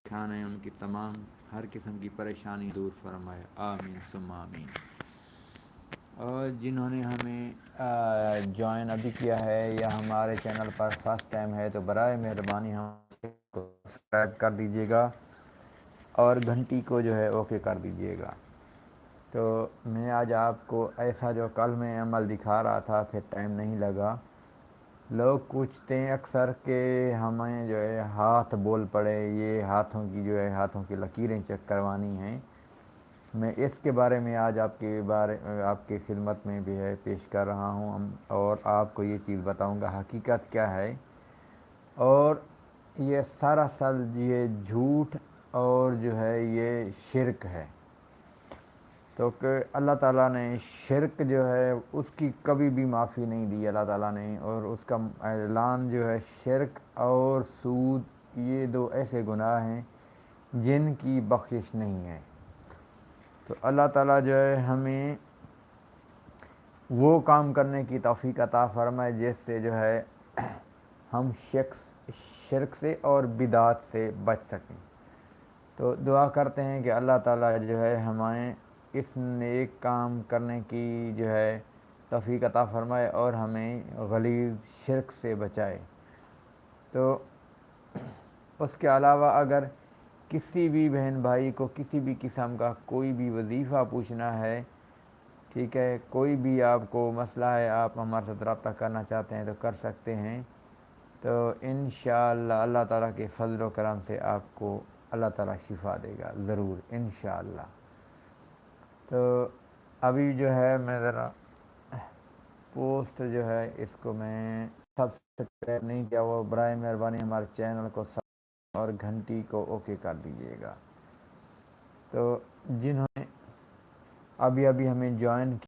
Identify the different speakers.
Speaker 1: खान है उनकी तमाम हर किस्म की परेशानी दूर फरमाए, आमीन सुम्मा आमीन। और जिन्होंने हमें ज्वाइन अभी किया है या हमारे चैनल पर फर्स्ट टाइम है तो बराए मेहरबानी हम सब्सक्राइब कर दीजिएगा और घंटी को जो है ओके कर दीजिएगा। तो मैं आज आपको ऐसा जो कल मैं अमल दिखा रहा था, फिर टाइम नहीं लगा। लोग पूछते हैं अक्सर कि हमें जो है हाथ बोल पड़े, ये हाथों की जो है हाथों की लकीरें चेक करवानी हैं। मैं इसके बारे में आज आपकी खिदमत में भी है पेश कर रहा हूँ और आपको ये चीज़ बताऊँगा हकीकत क्या है। और ये सरासर ये झूठ और जो है ये शिरक है। तो कि अल्लाह ताला ने शिरक जो है उसकी कभी भी माफ़ी नहीं दी अल्लाह ताला ने, और उसका ऐलान जो है शिरक और सूद ये दो ऐसे गुनाह हैं जिनकी बख्शिश नहीं है। तो अल्लाह ताला जो है हमें वो काम करने की तौफीक अता फरमाए जिससे जो है हम शिरक से और बिदात से बच सकें। तो दुआ करते हैं कि अल्लाह ताला जो है हमें इस नेक काम करने की जो है तौफीक अता फरमाए और हमें गलीज़ शिरक से बचाए। तो उसके अलावा अगर किसी भी बहन भाई को किसी भी किस्म का कोई भी वजीफ़ा पूछना है, ठीक है, कोई भी आपको मसला है, आप हमारे साथ रब्ता करना चाहते हैं तो कर सकते हैं। तो इंशाअल्लाह अल्लाह ताला के फज़ल व करम से आपको अल्लाह ताला शिफ़ा देगा ज़रूर इंशाअल्लाह। तो अभी जो है मैं ज़रा पोस्ट जो है इसको मैं सब्सक्राइब नहीं किया, वो बराए मेहरबानी हमारे चैनल को और घंटी को ओके कर दीजिएगा। तो जिन्होंने अभी अभी हमें ज्वाइन